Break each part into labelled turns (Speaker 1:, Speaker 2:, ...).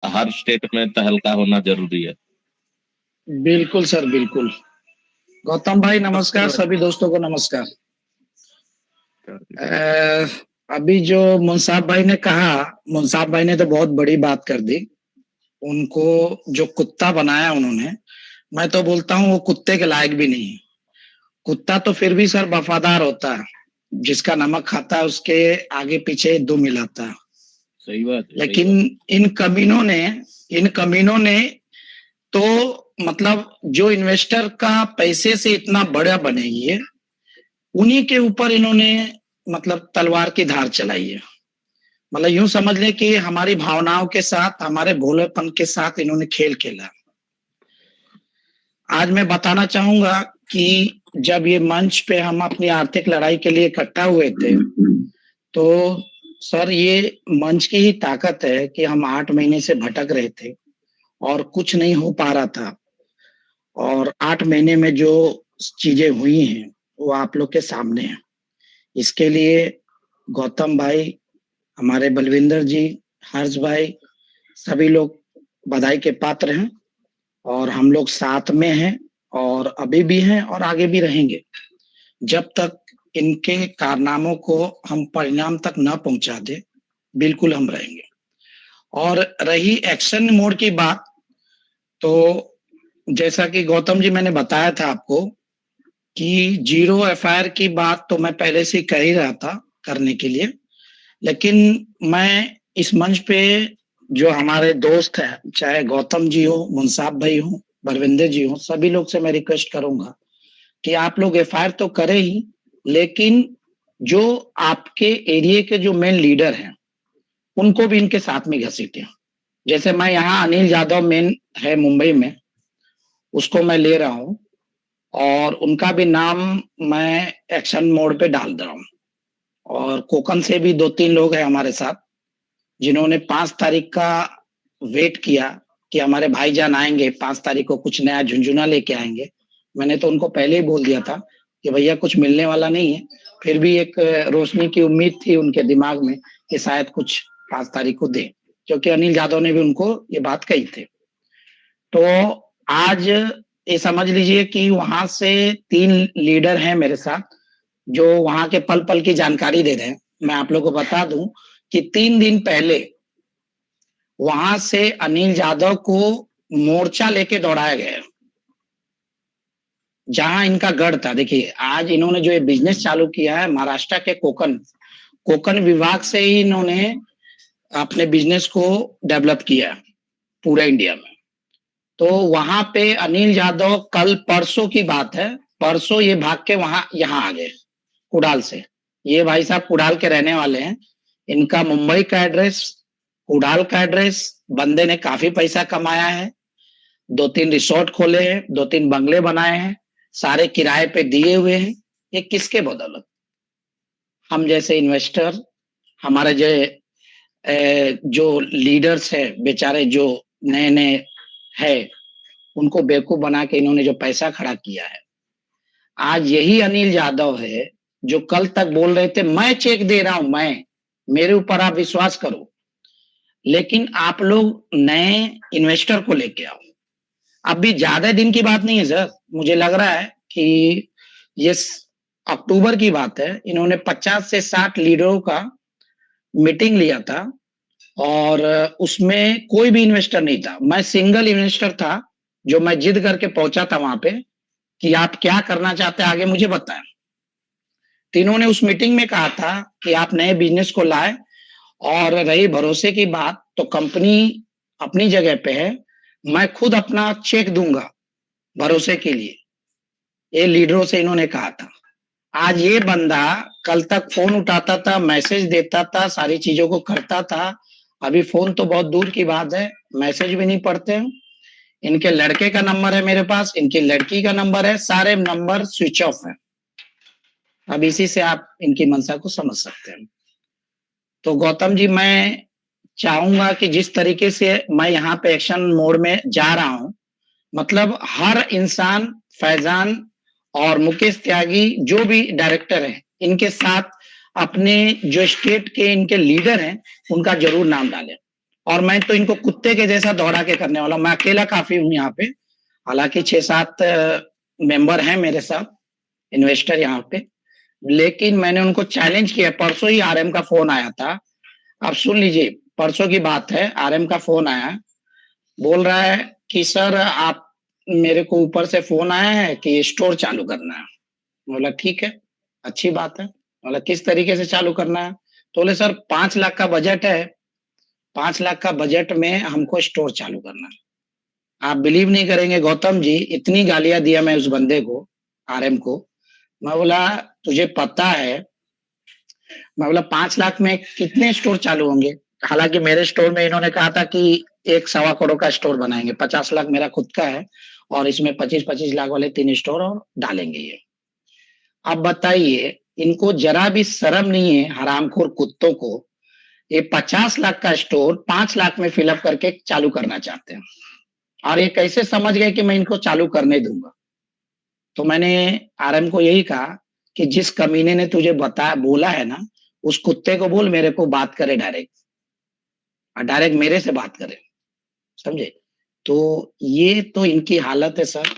Speaker 1: हर state में तहलका होना जरूरी है।
Speaker 2: बिल्कुल सर, बिल्कुल। गौतम भाई नमस्कार, सभी दोस्तों को नमस्कार। अभी जो मुंसाफ भाई ने कहा, मुंसाफ भाई ने तो बहुत बड़ी बात कर दी। उनको जो कुत्ता बनाया उन्होंने, मैं तो बोलता हूँ वो कुत्ते के लायक भी नहीं है। कुत्ता तो फिर भी सर वफादार होता है, जिसका नमक खाता है उसके आगे पीछे दुम मिलाता है।
Speaker 1: सही बात है,
Speaker 2: लेकिन इन कमीनों ने तो मतलब जो इन्वेस्टर का पैसे से इतना बड़ा बने, ये उन्हीं के ऊपर इन्होंने मतलब तलवार की धार चलाई है। मतलब यूं समझ लें कि हमारी भावनाओं के साथ, हमारे भोलेपन के साथ इन्होंने खेल खेला। आज मैं बताना चाहूंगा कि जब ये मंच पे हम अपनी आर्थिक लड़ाई के लिए इकट्ठा हुए थे, तो सर ये मंच की ही ताकत है कि हम 8 महीने से भटक रहे थे और कुछ नहीं हो पा रहा था। और 8 महीने में जो चीजें हुई हैं वो आप लोग के सामने है। इसके लिए गौतम भाई, हमारे बलविंदर जी, हर्ष भाई, सभी लोग बधाई के पात्र हैं। और हम लोग साथ में हैं, और अभी भी हैं और आगे भी रहेंगे। जब तक इनके कारनामों को हम परिणाम तक न पहुंचा दे, बिल्कुल हम रहेंगे। और रही एक्शन मोड की बात, तो जैसा कि गौतम जी मैंने बताया था आपको कि जीरो एफआईआर की बात तो मैं पहले से कह ही रहा था करने के लिए। लेकिन मैं इस मंच पे जो हमारे दोस्त हैं, चाहे गौतम जी हो, मुंसाफ भाई हो, बलविंदर जी हो, सभी लोग से मैं रिक्वेस्ट करूंगा कि आप लोग एफआईआर तो करें ही, लेकिन जो आपके एरिया के जो मेन लीडर हैं उनको भी इनके साथ में घसीटें। जैसे मैं यहाँ अनिल यादव मेन है मुंबई में, उसको मैं ले रहा हूँ और उनका भी नाम मैं एक्शन मोड पे डाल रहा हूँ। और कोकन से भी 2-3 लोग हैं हमारे साथ, जिन्होंने 5 तारीख का वेट किया कि हमारे भाईजान आएंगे, 5 तारीख को कुछ नया झुंझुना लेके आएंगे। मैंने तो उनको पहले ही बोल दिया था कि भैया कुछ मिलने वाला नहीं है। फिर भी एक रोशनी की उम्मीद थी उनके दिमाग में कि शायद कुछ 5 तारीख को दे, क्योंकि अनिल यादव ने भी उनको ये बात कही थी। तो आज ये समझ लीजिए कि वहां से 3 लीडर हैं मेरे साथ, जो वहां के पल पल की जानकारी दे रहे हैं। मैं आप लोगों को बता दूं कि 3 दिन पहले वहां से अनिल यादव को मोर्चा लेके दौड़ाया गया, जहां इनका गढ़ था। देखिए आज इन्होंने जो ये बिजनेस चालू किया है महाराष्ट्र के कोकन कोकन विभाग से ही इन्होंने अपने बिजनेस को डेवलप किया पूरे इंडिया में। तो वहां पे अनिल यादव, कल परसों की बात है, परसों ये भाग के वहां यहाँ आ गए कुडाल से। ये भाई साहब कुडाल के रहने वाले हैं। इनका मुंबई का एड्रेस, कुडाल का एड्रेस। बंदे ने काफी पैसा कमाया है, 2-3 रिसोर्ट खोले हैं, 2-3 बंगले बनाए हैं, सारे किराए पे दिए हुए हैं। ये किसके बदौलत? हम जैसे इन्वेस्टर, हमारे जो लीडर्स है बेचारे, जो नए नए है, उनको बेवकूफ बना के इन्होंने जो पैसा खड़ा किया है। आज यही अनिल यादव है जो कल तक बोल रहे थे मैं चेक दे रहा हूं, मैं, मेरे ऊपर आप विश्वास करो। लेकिन आप लोग नए इन्वेस्टर को लेके आओ। अभी ज्यादा दिन की बात नहीं है सर, मुझे लग रहा है कि ये अक्टूबर की बात है। इन्होंने 50 से 60 लीडरों का मीटिंग लिया था और उसमें कोई भी इन्वेस्टर नहीं था। मैं सिंगल इन्वेस्टर था, जो मैं जिद करके पहुंचा था वहां पे कि आप क्या करना चाहते हैं आगे मुझे बताएं। तो इन्होंने उस मीटिंग में कहा था कि आप नए बिजनेस को लाए। और रही भरोसे की बात, तो कंपनी अपनी जगह पे है, मैं खुद अपना चेक दूंगा भरोसे के लिए, ये लीडरों से इन्होंने कहा था। आज ये बंदा कल तक फोन उठाता था, मैसेज देता था, सारी चीजों को करता था। अभी फोन तो बहुत दूर की बात है, मैसेज भी नहीं पढ़ते हैं। इनके लड़के का नंबर है मेरे पास, इनकी लड़की का नंबर है, सारे नंबर स्विच ऑफ है। अब इसी से आप इनकी मंशा को समझ सकते हैं। तो गौतम जी, मैं चाहूंगा कि जिस तरीके से मैं यहाँ पे एक्शन मोड में जा रहा हूँ, मतलब हर इंसान, फैजान और मुकेश त्यागी जो भी डायरेक्टर हैं, इनके साथ अपने जो स्टेट के इनके लीडर हैं उनका जरूर नाम डालें। और मैं तो इनको कुत्ते के जैसा दौड़ा के करने वाला हूं। मैं अकेला काफी हूँ यहाँ पे, हालांकि 6-7 मेंबर हैं मेरे साथ, इन्वेस्टर यहाँ पे, लेकिन मैंने उनको चैलेंज किया। परसों ही आरएम का फोन आया था, आप सुन लीजिए, परसों की बात है, आरएम का फोन आया, बोल रहा है कि सर आप, मेरे को ऊपर से फोन आया है कि स्टोर चालू करना है। बोला ठीक है, अच्छी बात है। बोला किस तरीके से चालू करना है? तो बोले सर 5 लाख का बजट है, 5 लाख का बजट में हमको स्टोर चालू करना है। आप बिलीव नहीं करेंगे गौतम जी, इतनी गालियां दिया मैं उस बंदे को, आरएम को। मैं बोला तुझे पता है, मैं बोला 5 लाख में कितने स्टोर चालू होंगे? हालांकि मेरे स्टोर में इन्होंने कहा था कि 1 सवा करोड़ का स्टोर बनाएंगे, 50 लाख मेरा खुद का है और इसमें 25-25 लाख वाले 3 स्टोर और डालेंगे ये। अब बताइए, इनको जरा भी शर्म नहीं है हरामखोर कुत्तों को, ये 50 लाख का स्टोर 5 लाख में फिलअप करके चालू करना चाहते हैं। और ये कैसे समझ गए कि मैं इनको चालू करने दूंगा? तो मैंने आरएम को यही कहा कि जिस कमीने ने तुझे बताया, बोला है ना, उस कुत्ते को बोल मेरे को बात करे डायरेक्ट, और डायरेक्ट मेरे से बात करे, समझे? तो ये तो इनकी हालत है सर,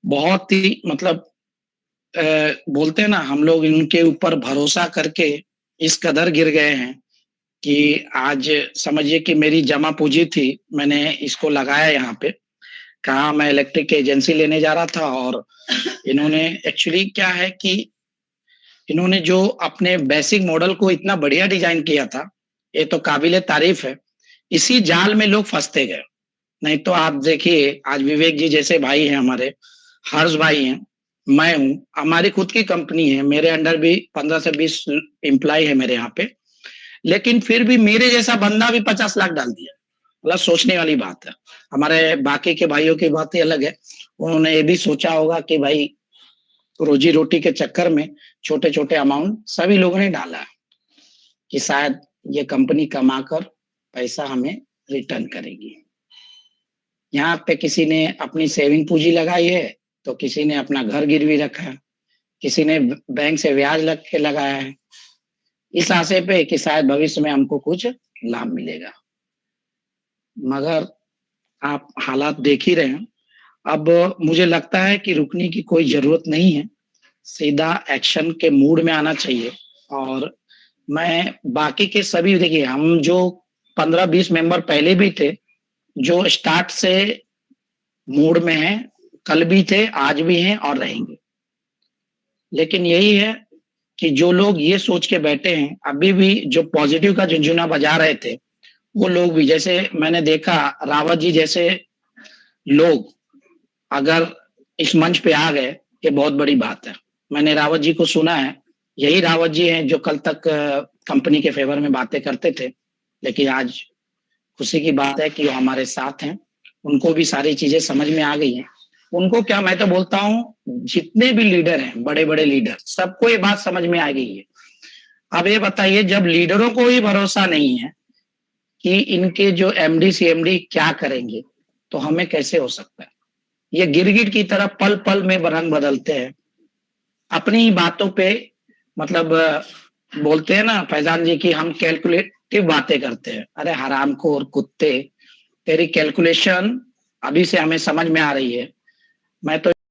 Speaker 2: बहुत ही मतलब बोलते हैं ना, हम लोग इनके ऊपर भरोसा करके इस कदर गिर गए हैं कि आज समझिए कि मेरी जमा पूंजी थी, मैंने इसको लगाया यहाँ पे, कहा मैं इलेक्ट्रिक एजेंसी लेने जा रहा था, और इन्होंने एक्चुअली क्या है कि इन्होंने जो अपने बेसिक मॉडल को इतना बढ़िया डिजाइन किया था, ये तो काबिले तारीफ है। इसी जाल में लोग फंसते गए। नहीं तो आप देखिए, आज विवेक जी जैसे भाई हैं हमारे, हर्ष भाई हैं, मैं हूँ, हमारी खुद की कंपनी है, मेरे अंडर भी 15 से 20 एम्प्लॉय है मेरे यहाँ पे, लेकिन फिर भी मेरे जैसा बंदा भी 50 लाख डाल दिया। मतलब सोचने वाली बात है। हमारे बाकी के भाइयों की बात ही अलग है, उन्होंने ये भी सोचा होगा कि भाई रोजी रोटी के चक्कर में छोटे छोटे अमाउंट सभी लोगों ने डाला है कि शायद ये कंपनी कमाकर पैसा हमें रिटर्न करेगी। यहाँ पे किसी ने अपनी सेविंग पूंजी लगाई है, तो किसी ने अपना घर गिरवी रखा है, किसी ने बैंक से ब्याज लग के लगाया है, इस आशे पे कि शायद भविष्य में हमको कुछ लाभ मिलेगा। मगर आप हालात देख ही रहे हैं। अब मुझे लगता है कि रुकने की कोई जरूरत नहीं है, सीधा एक्शन के मूड में आना चाहिए। और मैं बाकी के सभी, देखिए हम जो 15-20 मेंबर पहले भी थे, जो स्टार्ट से मूड में हैं, कल भी थे, आज भी हैं और रहेंगे। लेकिन यही है कि जो लोग ये सोच के बैठे हैं, अभी भी जो पॉजिटिव का झुनझुना बजा रहे थे, वो लोग भी, जैसे मैंने देखा रावत जी जैसे लोग अगर इस मंच पे आ गए, ये बहुत बड़ी बात है। मैंने रावत जी को सुना है, यही रावत जी हैं जो कल तक कंपनी के फेवर में बातें करते थे, लेकिन आज खुशी की बात है कि वो हमारे साथ हैं, उनको भी सारी चीजें समझ में आ गई हैं। उनको क्या, मैं तो बोलता हूँ जितने भी लीडर हैं, बड़े बड़े लीडर, सबको ये बात समझ में आ गई है। अब ये बताइए, जब लीडरों को ही भरोसा नहीं है कि इनके जो एमडी सीएमडी क्या करेंगे, तो हमें कैसे हो सकता है? ये गिरगिट की तरह पल पल में रंग बदलते हैं, अपनी ही बातों पे, मतलब बोलते हैं ना फैजान जी की हम कैलकुलेटिव बातें करते हैं। अरे हरामखोर कुत्ते, तेरी कैलकुलेशन अभी से हमें समझ में आ रही है। मैं तो